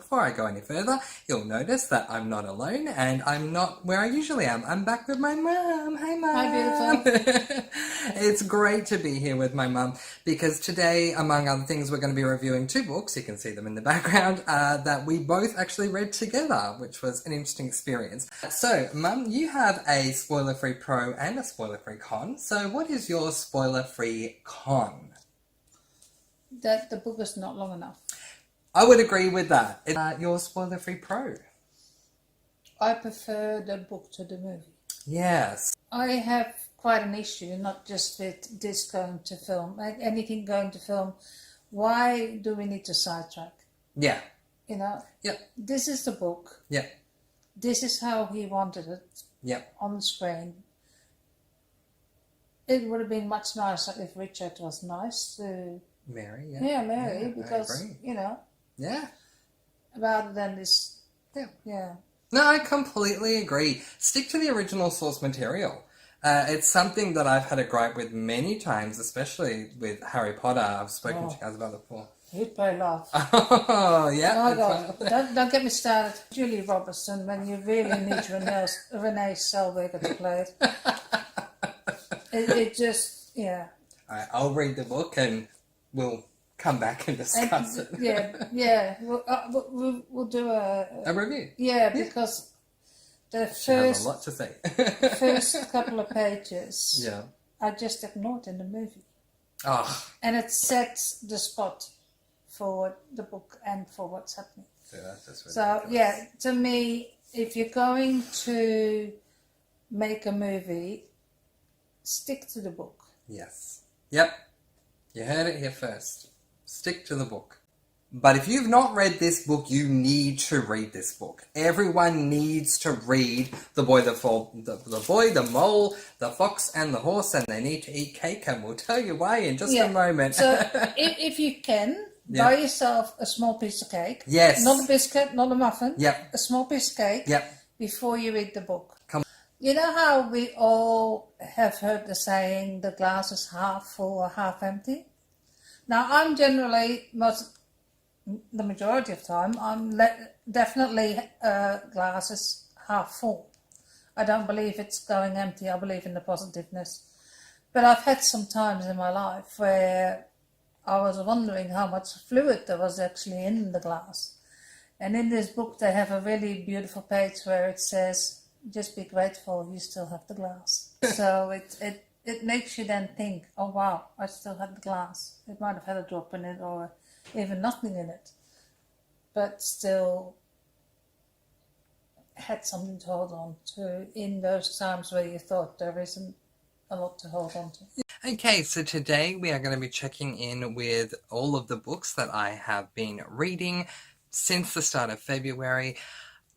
before I go any further, you'll notice that I'm not alone and I'm not where I usually am. I'm back with my mum. Hi, Mum. Hi, beautiful. It's great to be here with my mum because today, among other things, we're going to be reviewing two books, you can see them in the background, that we both actually read together, which was an interesting experience. So, Mum, you have a spoiler-free pro and a spoiler-free con. So what is your spoiler-free con? That the book is not long enough. I would agree with that. Your spoiler-free pro. I prefer the book to the movie. Yes. I have quite an issue, not just with this going to film, anything going to film. Why do we need to sidetrack? Yeah. You know? Yep. This is the book. Yep. This is how he wanted it. Yep. On the screen. It would have been much nicer if Richard was nice to Mary, yeah. Yeah, Mary, yeah, because, you know. Yeah. Rather than this. Yeah. Yeah. No, I completely agree. Stick to the original source material. It's something that I've had a gripe with many times, especially with Harry Potter. I've spoken to you guys about it before. You'd probably laugh. Oh, yeah. Oh, God. Don't get me started. Julie Robertson, when you really need Renee Zellweger to play it. It just, yeah. All right, I'll read the book and we'll come back and discuss it. Yeah. We'll do a review. Yeah, because the She has a lot to say. first couple of pages, yeah, I just ignored in the movie. Oh. And it sets the spot for the book and for what's happening. So, yeah, to me, if you're going to make a movie, stick to the book. Yes. Yep. You heard it here first. Stick to the book. But if you've not read this book, you need to read this book. Everyone needs to read The Boy, the Mole, the Fox and the Horse, and They Need to Eat Cake, and we'll tell you why in just a moment. So if you can, buy yourself a small piece of cake. Yes. Not a biscuit, not a muffin. Yep. A small piece of cake. Yep. Before you read the book. Come on. You know how we all have heard the saying, the glass is half full or half empty? Now, I'm generally, the majority of time, I'm definitely glass is half full. I don't believe it's going empty. I believe in the positiveness. But I've had some times in my life where I was wondering how much fluid there was actually in the glass. And in this book, they have a really beautiful page where it says, just be grateful you still have the glass. So it makes you then think, oh wow, I still have the glass. It might have had a drop in it or even nothing in it, but still had something to hold on to in those times where you thought there isn't a lot to hold on to. Okay, so today we are going to be checking in with all of the books that I have been reading since the start of February.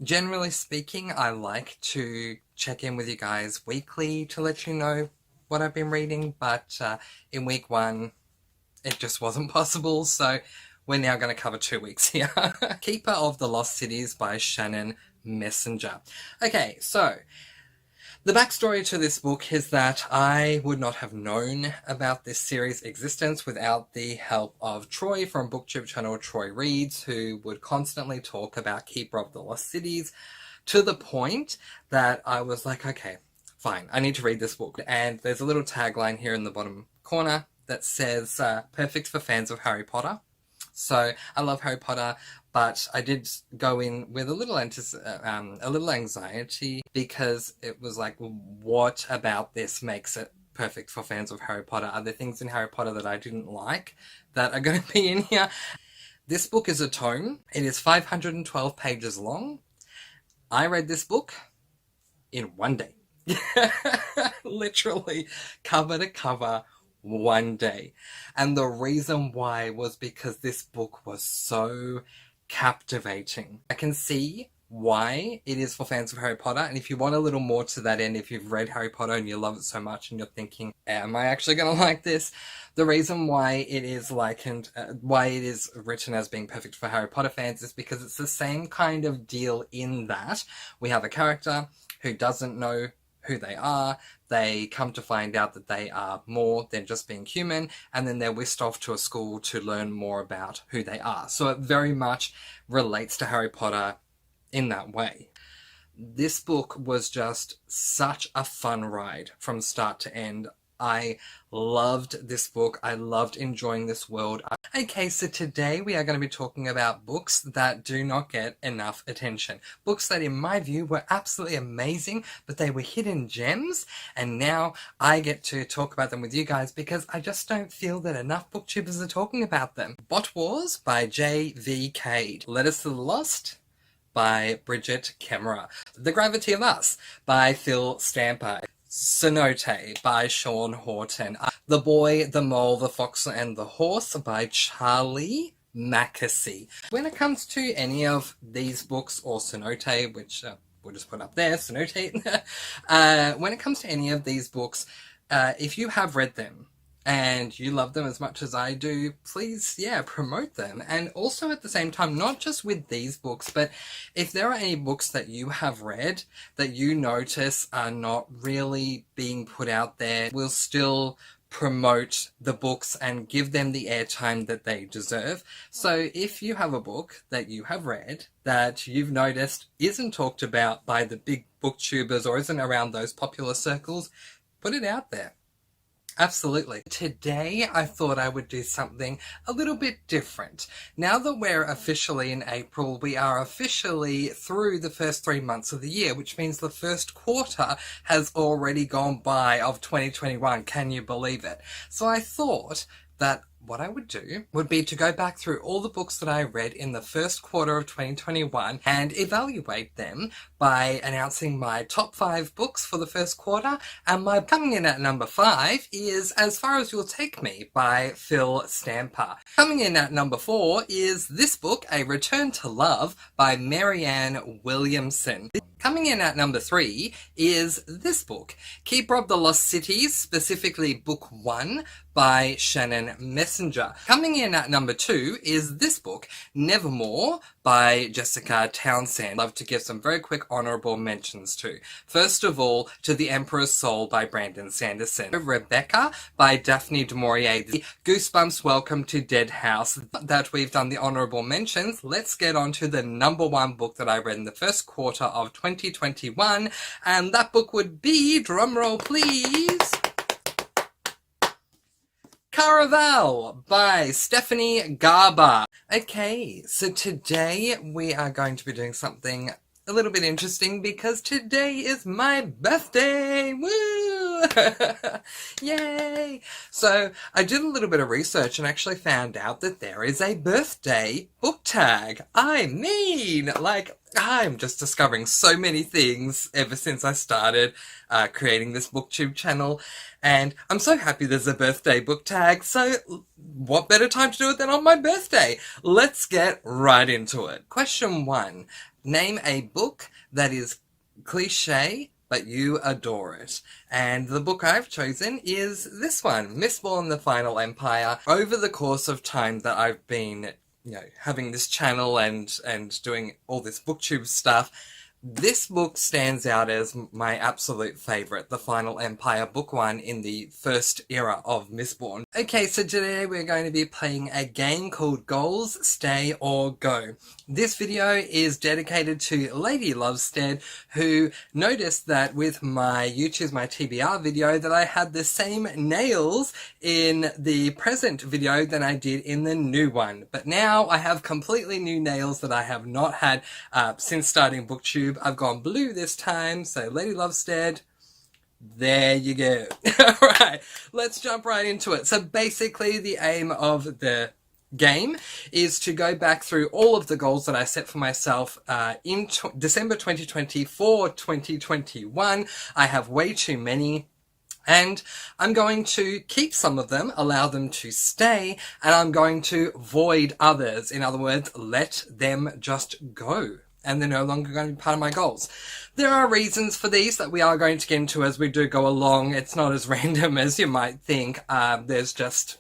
Generally speaking, I like to check in with you guys weekly to let you know what I've been reading, but in week one, it just wasn't possible, so we're now going to cover 2 weeks here. Keeper of the Lost Cities by Shannon Messenger. Okay, so the backstory to this book is that I would not have known about this series' existence without the help of Troy from booktube channel Troy Reads, who would constantly talk about Keeper of the Lost Cities, to the point that I was like, okay, fine, I need to read this book. And there's a little tagline here in the bottom corner that says, perfect for fans of Harry Potter. So I love Harry Potter, but I did go in with a little anxiety because it was like, what about this makes it perfect for fans of Harry Potter? Are there things in Harry Potter that I didn't like that are going to be in here? This book is a tome. It is 512 pages long. I read this book in one day. Literally cover to cover, one day. And the reason why was because this book was so captivating. I can see why it is for fans of Harry Potter, and if you want a little more to that end, if you've read Harry Potter and you love it so much and you're thinking, am I actually going to like this? The reason why it is likened, why it is written as being perfect for Harry Potter fans is because it's the same kind of deal in that we have a character who doesn't know who they are. They come to find out that they are more than just being human, and then they're whisked off to a school to learn more about who they are. So it very much relates to Harry Potter in that way. This book was just such a fun ride from start to end. I loved this book. I loved enjoying this world. Okay, so today we are going to be talking about books that do not get enough attention. Books that, in my view, were absolutely amazing, but they were hidden gems, and now I get to talk about them with you guys because I just don't feel that enough booktubers are talking about them. Bot Wars by J.V. Cade. Letters to the Lost by Bridget Kemmerer. The Gravity of Us by Phil Stamper. Cenote by Sean Horton. The Boy, the Mole, the Fox and the Horse by Charlie Mackesy. When it comes to any of these books, or Cenote, which we'll just put up there, Cenote, when it comes to any of these books, if you have read them, and you love them as much as I do, please, promote them. And also at the same time, not just with these books, but if there are any books that you have read that you notice are not really being put out there, we'll still promote the books and give them the airtime that they deserve. So if you have a book that you have read that you've noticed isn't talked about by the big booktubers or isn't around those popular circles, put it out there. Absolutely. Today I thought I would do something a little bit different. Now that we're officially in April, we are officially through the first 3 months of the year, which means the first quarter has already gone by of 2021. Can you believe it? So I thought that what I would do would be to go back through all the books that I read in the first quarter of 2021 and evaluate them by announcing my top 5 books for the first quarter. And my coming in at number 5 is As Far As You'll Take Me by Phil Stamper. Coming in at number 4 is this book, A Return to Love by Marianne Williamson. Coming in at number 3 is this book, Keeper of the Lost Cities, specifically Book 1 by Shannon Messenger. Coming in at number 2 is this book, Nevermore by Jessica Townsend. I'd love to give some very quick honourable mentions to. First of all, To the Emperor's Soul by Brandon Sanderson. Rebecca by Daphne du Maurier. Goosebumps Welcome to Dead House. That we've done the honourable mentions, let's get on to the number 1 book that I read in the first quarter of 2021, and that book would be, drumroll please, Caraval by Stephanie Garber. Okay, so today we are going to be doing something a little bit interesting because today is my birthday! Woo! Yay! So I did a little bit of research and actually found out that there is a birthday book tag. I'm just discovering so many things ever since I started creating this booktube channel, and I'm so happy there's a birthday book tag, so what better time to do it than on my birthday? Let's get right into it. Question 1. Name a book that is cliche, but you adore it. And the book I've chosen is this one, Mistborn: The Final Empire. Over the course of time that I've been having this channel and doing all this booktube stuff, this book stands out as my absolute favourite, The Final Empire, Book 1 in the first era of Mistborn. Okay, so today we're going to be playing a game called Goals, Stay or Go. This video is dedicated to Lady Lovestead, who noticed that with my You Choose My TBR video that I had the same nails in the present video than I did in the new one. But now I have completely new nails that I have not had since starting booktube. I've gone blue this time, so Lady Lovestead, there you go. Alright, let's jump right into it. So basically the aim of the game is to go back through all of the goals that I set for myself in December 2020 for 2021. I have way too many, and I'm going to keep some of them, allow them to stay, and I'm going to void others. In other words, let them just go, and they're no longer going to be part of my goals. There are reasons for these that we are going to get into as we do go along. It's not as random as you might think. There's just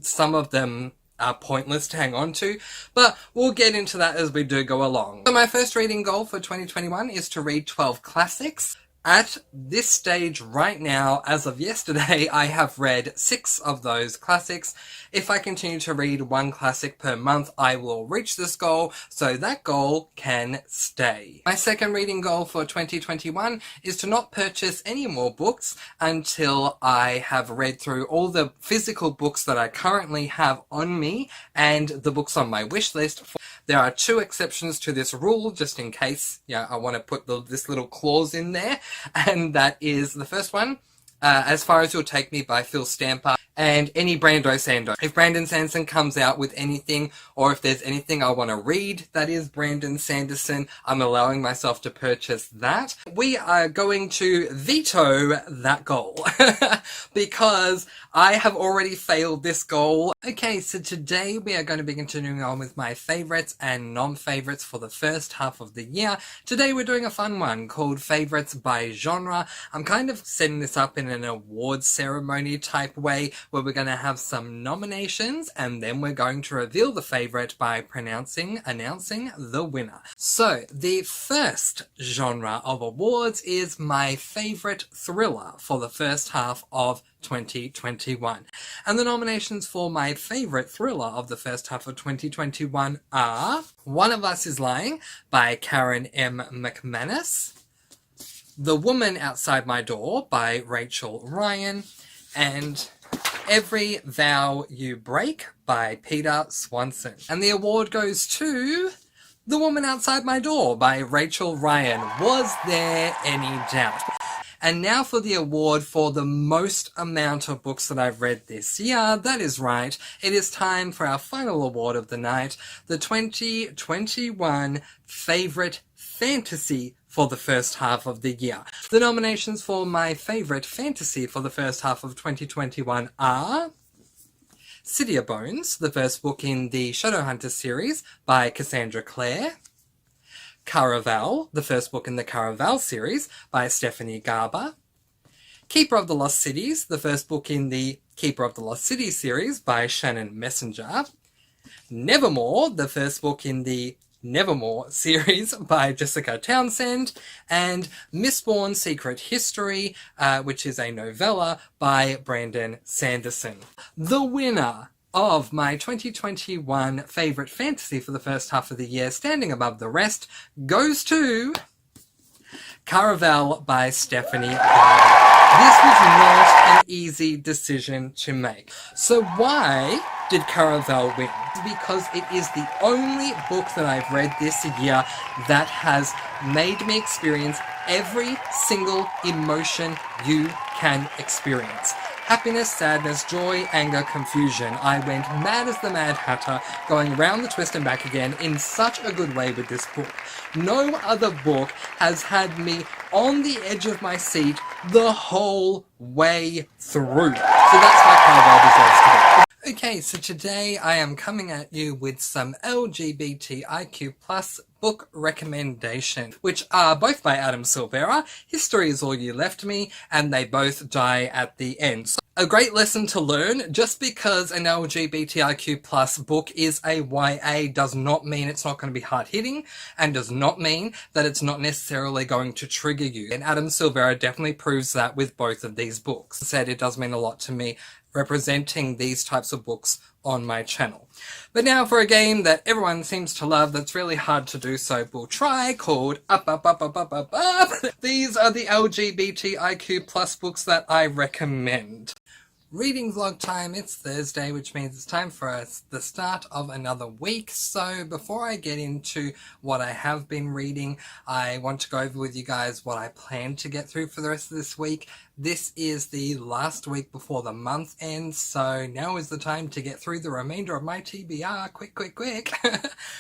some of them are pointless to hang on to, but we'll get into that as we do go along. So my first reading goal for 2021 is to read 12 classics. At this stage right now, as of yesterday, I have read 6 of those classics. If I continue to read 1 classic per month, I will reach this goal, so that goal can stay. My second reading goal for 2021 is to not purchase any more books until I have read through all the physical books that I currently have on me and the books on my wish list. There are 2 exceptions to this rule, just in case I want to put this little clause in there. And that is the first one, As Far As You'll Take Me by Phil Stamper, and any Brando Sando. If Brandon Sanderson comes out with anything, or if there's anything I want to read that is Brandon Sanderson, I'm allowing myself to purchase that. We are going to veto that goal because I have already failed this goal. Okay, so today we are going to be continuing on with my favourites and non-favourites for the first half of the year. Today we're doing a fun one called Favourites by Genre. I'm kind of setting this up in an awards ceremony type way, where we're going to have some nominations and then we're going to reveal the favourite by announcing the winner. So the first genre of awards is my favourite thriller for the first half of 2021. And the nominations for my favourite thriller of the first half of 2021 are One of Us is Lying by Karen M. McManus, The Woman Outside My Door by Rachel Ryan, and Every Vow You Break by Peter Swanson. And the award goes to The Woman Outside My Door by Rachel Ryan. Was there any doubt? And now for the award for the most amount of books that I've read this year. That is right. It is time for our final award of the night, the 2021 Favourite Fantasy for the first half of the year. The nominations for my favourite fantasy for the first half of 2021 are City of Bones, the first book in the Shadowhunters series by Cassandra Clare, Caraval, the first book in the Caraval series by Stephanie Garber, Keeper of the Lost Cities, the first book in the Keeper of the Lost Cities series by Shannon Messenger, Nevermore, the first book in the Nevermore series by Jessica Townsend, and Mistborn Secret History, which is a novella by Brandon Sanderson. The winner of my 2021 favourite fantasy for the first half of the year, standing above the rest, goes to Caraval by Stephanie Garber. This was not an easy decision to make. So why did Caraval win? Because it is the only book that I've read this year that has made me experience every single emotion you can experience. Happiness, sadness, joy, anger, confusion. I went mad as the Mad Hatter, going round the twist and back again in such a good way with this book. No other book has had me on the edge of my seat the whole way through. So that's why Caraval deserves to win. Okay, so today I am coming at you with some LGBTIQ+ book recommendations, which are both by Adam Silvera, History Is All You Left Me, and they both die at the end. So a great lesson to learn: just because an LGBTIQ+ book is a YA does not mean it's not going to be hard-hitting, and does not mean that it's not necessarily going to trigger you. And Adam Silvera definitely proves that with both of these books. As I said, it does mean a lot to me representing these types of books on my channel. But now for a game that everyone seems to love that's really hard to do, so we'll try, called Up, Up, Up, Up, Up, Up, Up. These are the LGBTIQ+ books that I recommend. Reading vlog time. It's Thursday, which means it's time for the start of another week. So before I get into what I have been reading, I want to go over with you guys what I plan to get through for the rest of this week. This is the last week before the month ends, so now is the time to get through the remainder of my TBR quick,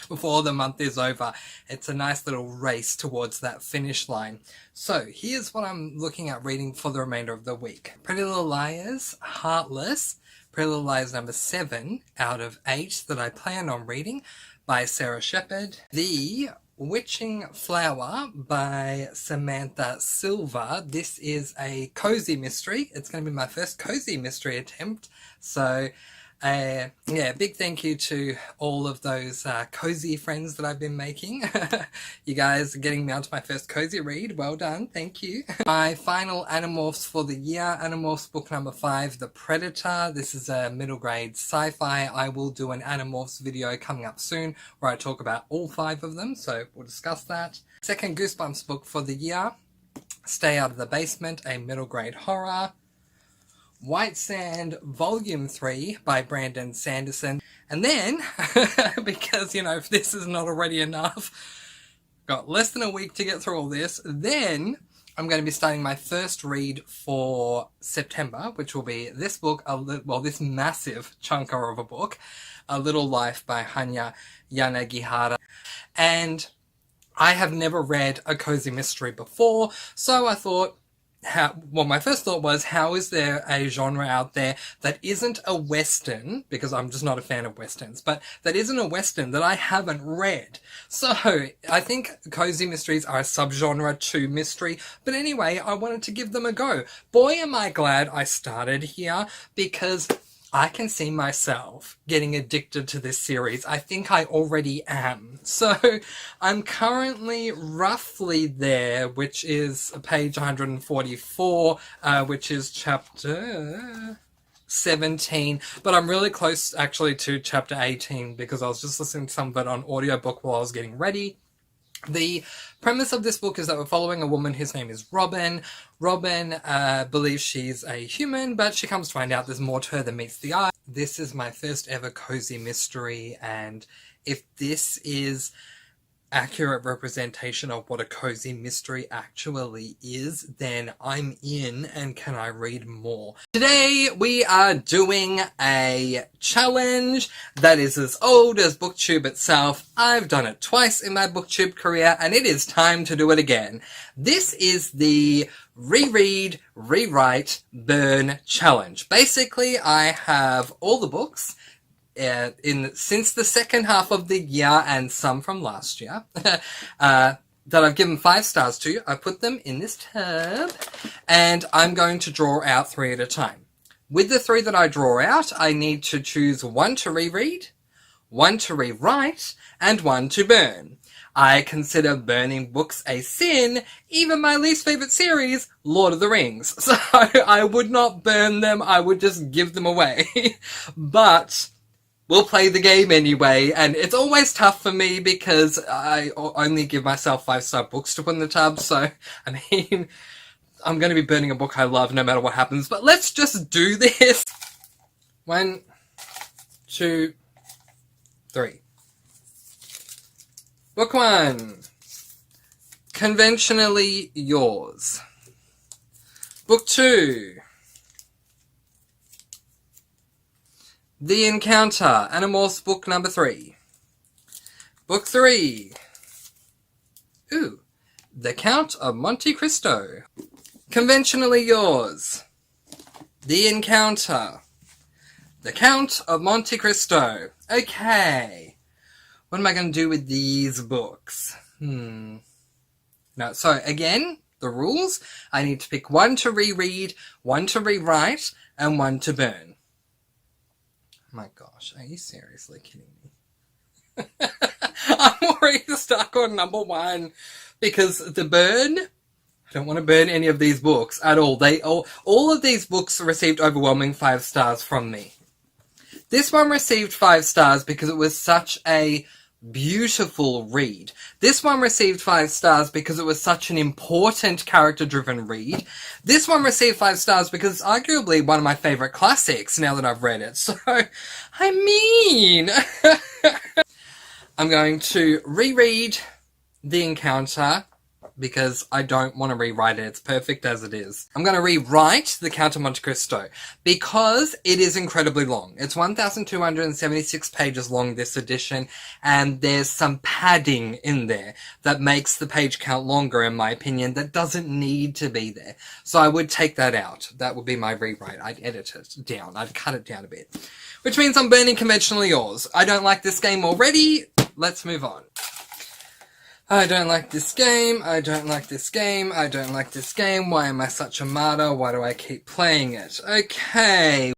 before the month is over. It's a nice little race towards that finish line. So here's what I'm looking at reading for the remainder of the week. Pretty Little Liars, Heartless, Pretty Little Liars number 7 out of 8 that I plan on reading by Sarah Shepard. The Witching Flower by Samantha Silva. This is a cozy mystery. It's going to be my first cozy mystery attempt. So Yeah, big thank you to all of those cozy friends that I've been making. You guys are getting me onto my first cozy read. Well done, thank you. My final Animorphs for the year, Animorphs book number 5, The Predator. This is a middle grade sci-fi. I will do an Animorphs video coming up soon where I talk about all 5 of them, so we'll discuss that. Second Goosebumps book for the year, Stay Out of the Basement, a middle grade horror. White Sand Volume 3 by Brandon Sanderson. And then, because, you know, if this is not already enough, got less than a week to get through all this, then I'm going to be starting my first read for September, which will be this book, well, this massive chunker of a book, A Little Life by Hanya Yanagihara. And I have never read a cozy mystery before, so I thought, my first thought was, how is there a genre out there that isn't a Western, because I'm just not a fan of Westerns, but that isn't a Western that I haven't read? So, I think cozy mysteries are a subgenre to mystery, but anyway, I wanted to give them a go. Boy, am I glad I started here, because I can see myself getting addicted to this series. I think I already am. So I'm currently roughly there, which is page 144, which is chapter 17. But I'm really close actually to chapter 18 because I was just listening to some of it on audiobook while I was getting ready. The premise of this book is that we're following a woman whose name is Robin. Robin believes she's a human, but she comes to find out there's more to her than meets the eye. This is my first ever cozy mystery, and if this is accurate representation of what a cozy mystery actually is, then I'm in, and can I read more? Today we are doing a challenge that is as old as booktube itself. I've done it twice in my booktube career, and it is time to do it again. This is the reread, rewrite, burn challenge. Basically, I have all the books since the second half of the year and some from last year that I've given 5 stars to. I put them in this tab, and I'm going to draw out 3 at a time. With the 3 that I draw out, I need to choose 1 to reread, 1 to rewrite, and 1 to burn. I consider burning books a sin, even my least favourite series, Lord of the Rings. So I would not burn them, I would just give them away. But we'll play the game anyway, and it's always tough for me because I only give myself 5-star books to put in the tub, so, I mean, I'm going to be burning a book I love no matter what happens, but let's just do this! 1, 2, 3. Book 1. Conventionally Yours. Book 2. The Encounter, Animorphs book number 3. Book 3. Ooh, The Count of Monte Cristo. Conventionally Yours. The Encounter. The Count of Monte Cristo. Okay. What am I going to do with these books? No, so again, the rules. I need to pick 1 to reread, 1 to rewrite, and 1 to burn. My gosh, are you seriously kidding me? I'm already stuck on number 1 because the burn, I don't want to burn any of these books at all. All of these books received overwhelming 5 stars from me. This one received 5 stars because it was such a beautiful read. This one received 5 stars because it was such an important character-driven read. This one received 5 stars because it's arguably one of my favourite classics now that I've read it. So, I mean... I'm going to reread The Encounter because I don't want to rewrite it. It's perfect as it is. I'm going to rewrite The Count of Monte Cristo because it is incredibly long. It's 1,276 pages long, this edition, and there's some padding in there that makes the page count longer, in my opinion, that doesn't need to be there. So I would take that out. That would be my rewrite. I'd edit it down. I'd cut it down a bit. Which means I'm burning Conventionally Yours. I don't like this game already. Let's move on. I don't like this game, I don't like this game, I don't like this game, why am I such a martyr, why do I keep playing it? Okay,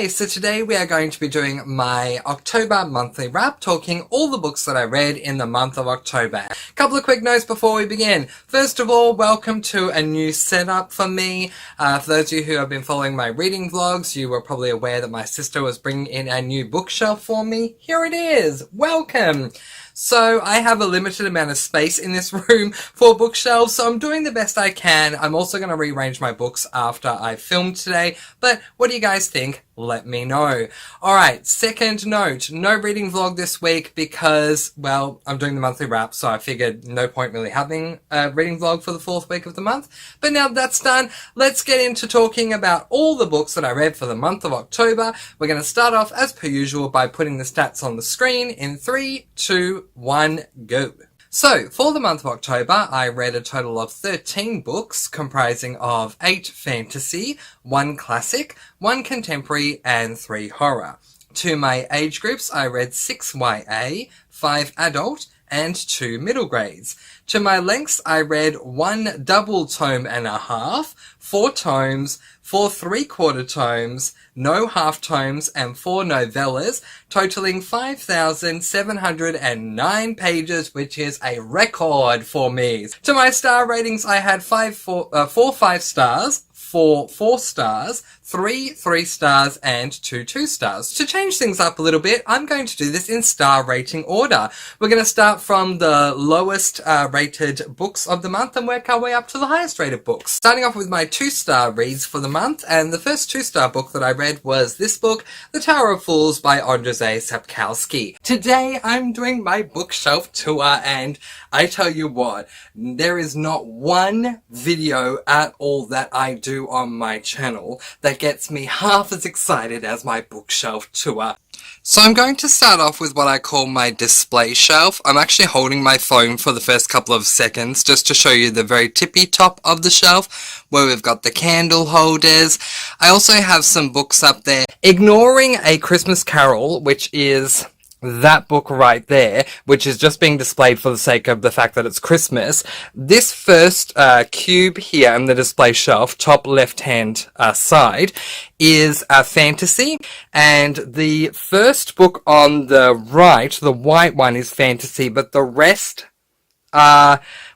so today we are going to be doing my October monthly wrap, talking all the books that I read in the month of October. Couple of quick notes before we begin. First of all, welcome to a new setup for me. For those of you who have been following my reading vlogs, you were probably aware that my sister was bringing in a new bookshelf for me. Here it is! Welcome! So I have a limited amount of space in this room for bookshelves, so I'm doing the best I can. I'm also going to rearrange my books after I filmed today, but what do you guys think? Let me know. Alright, second note, no reading vlog this week because, well, I'm doing the monthly wrap, so I figured no point really having a reading vlog for the fourth week of the month. But now that's done, let's get into talking about all the books that I read for the month of October. We're going to start off, as per usual, by putting the stats on the screen in 3, 2, 1, go. So, for the month of October, I read a total of 13 books, comprising of 8 fantasy, 1 classic, 1 contemporary, and 3 horror. To my age groups, I read 6 YA, 5 adult, and 2 middle grades. To my lengths, I read 1 double tome and a half, 4 tomes, 4 3/4 tomes, no half tomes, and 4 novellas, totaling 5,709 pages, which is a record for me. To my star ratings, I had 4 5 stars, 4 4 stars, 3 3 stars, and 2 2 stars. To change things up a little bit, I'm going to do this in star rating order. We're going to start from the lowest rated books of the month and work our way up to the highest rated books. Starting off with my 2-star reads for the month, and the first 2-star book that I read was this book, The Tower of Fools by Andrzej Sapkowski. Today I'm doing my bookshelf tour, and I tell you what, there is not one video at all that I do on my channel that gets me half as excited as my bookshelf tour. So I'm going to start off with what I call my display shelf. I'm actually holding my phone for the first couple of seconds just to show you the very tippy top of the shelf where we've got the candle holders. I also have some books up there. Ignoring A Christmas Carol, which is that book right there, which is just being displayed for the sake of the fact that it's Christmas. This first cube here in the display shelf, top left-hand side, is a fantasy, and the first book on the right, the white one, is fantasy, but the rest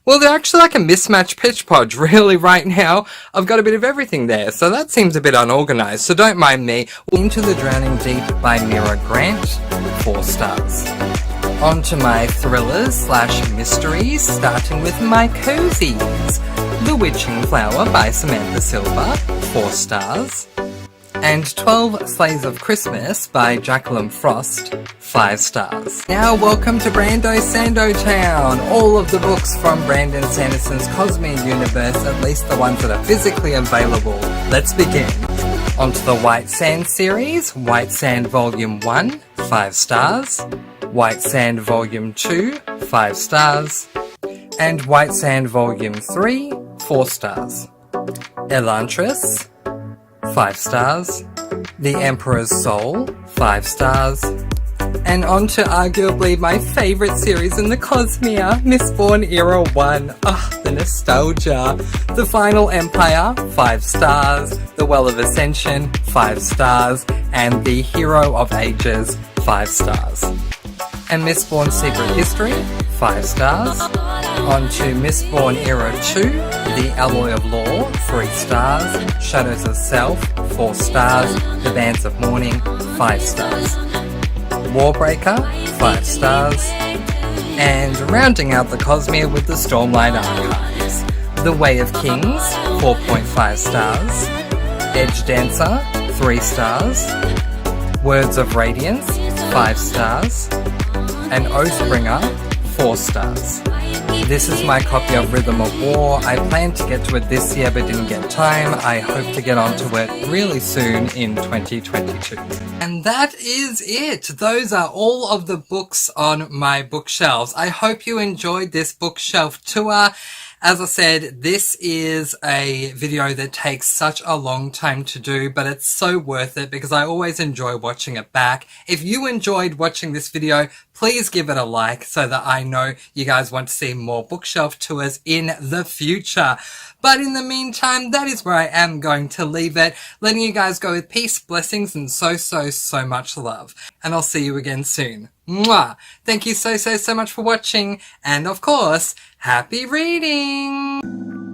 well, they're actually like a mismatched pitch podge, really, right now. I've got a bit of everything there, so that seems a bit unorganised, so don't mind me. Into the Drowning Deep by Mira Grant, 4 stars. On to my thrillers/mysteries, starting with my cozies. The Witching Flower by Samantha Silva, 4 stars. And 12 Slaves of Christmas by Jacqueline Frost, 5 stars. Now welcome to Brando Sandotown! All of the books from Brandon Sanderson's Cosmere universe, at least the ones that are physically available. Let's begin. Onto the White Sand series, White Sand Volume 1, 5 stars. White Sand Volume 2, 5 stars. And White Sand Volume 3, 4 stars. Elantris, 5 stars. The Emperor's Soul, 5 stars. And on to arguably my favourite series in the Cosmere, Mistborn Era 1. The nostalgia. The Final Empire, 5 stars. The Well of Ascension, 5 stars. And The Hero of Ages, 5 stars. And Mistborn Secret History, 5 stars. On to Mistborn Era 2, The Alloy of Law, 3 stars. Shadows of Self, 4 stars. The Bands of Mourning, 5 stars. Warbreaker, 5 stars. And rounding out the Cosmere with the Stormlight Archives. The Way of Kings, 4.5 stars. Edge Dancer, 3 stars. Words of Radiance, 5 stars. And Oathbringer, 4 stars. This is my copy of Rhythm of War. I planned to get to it this year but didn't get time. I hope to get onto it really soon in 2022. And that is it. Those are all of the books on my bookshelves. I hope you enjoyed this bookshelf tour. As I said, this is a video that takes such a long time to do, but it's so worth it because I always enjoy watching it back. If you enjoyed watching this video, please give it a like so that I know you guys want to see more bookshelf tours in the future. But in the meantime, that is where I am going to leave it, letting you guys go with peace, blessings, and so much love. And I'll see you again soon. Mwah! Thank you so much for watching, and of course, happy reading!